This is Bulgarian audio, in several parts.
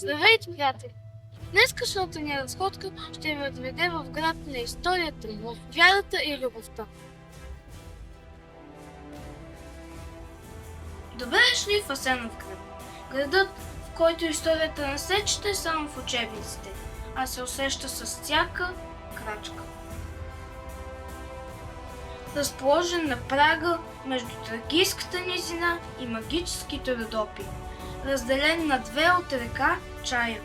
Здравейте, приятели! Днескашната ни разходка ще ви отведе в град на историята, в вярата и любовта. Добре дошли в Асеновград, градът, в който историята не се чете само в учебниците, а се усеща с всяка крачка. Разположен на прага между Тракийската низина и магическите Родопи, разделен на две от река Чая.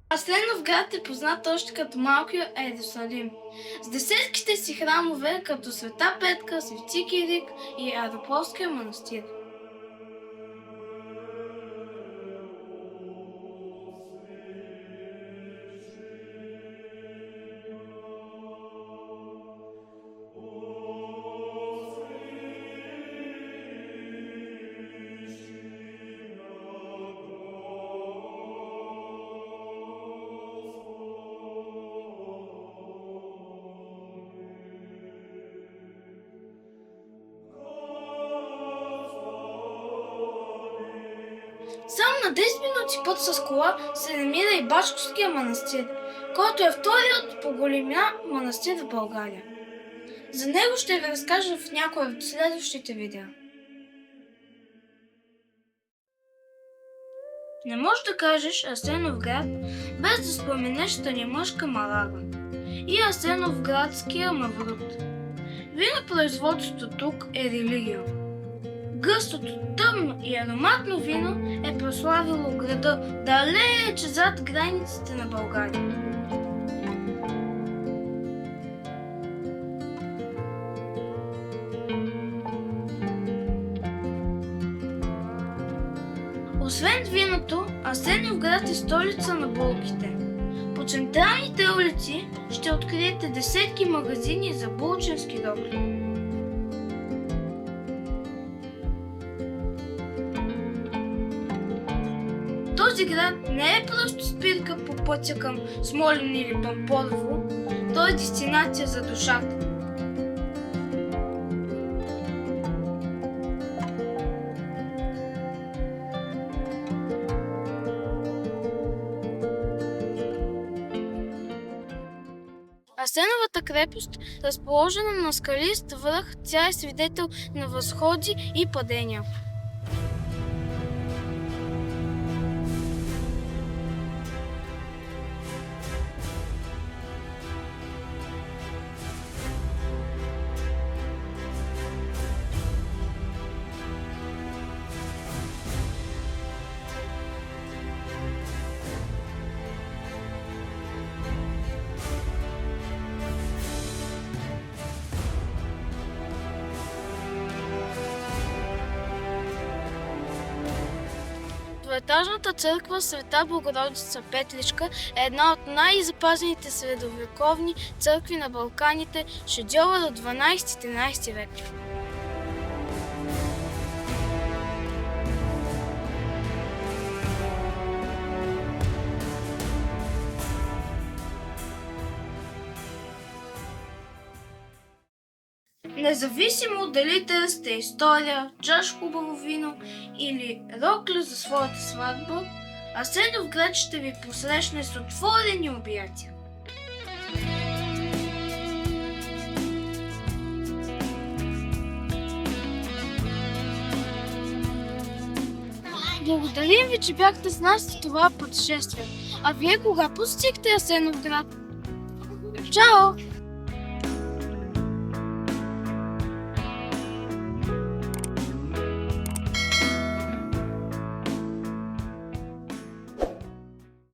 Асеновград е познат още като малкия Йерусалим, с десетките си храмове като Света Петка, Свети Кирик и Арополския манастир. Само на 10 минути път с кола се намира и Бачковския манастир, който е вторият по големина манастир в България. За него ще ви разкажа в някои от следващите видеа. Не можеш да кажеш Асеновград без да споменеш Станимъшка Малага и Асеновградския Маврут. Винопроизводството тук е религия. Гъстото, тъмно и ароматно вино е прославило града далече зад границите на България. Освен виното, Асеновград е столица на булките. По централните улици ще откриете десетки магазини за булченски рокли. Този град не е просто спирка по пътя към Смолян или Пампорово, той е дестинация за душата. Асеновата крепост, разположена на скалист връх, тя е свидетел на възходи и падения. Двоетажната църква Света Богородица Петличка е една от най-запазените средновековни църкви на Балканите, шедьовър от 12-13 век. Независимо дали търсите история, чаш хубаво вино или рокля за своята сватба, Асеновград ще ви посрещне с отворени обятия. Благодарим ви, че бяхте с нас в това пътешествие. А вие кога посетихте Асеновград? Чао!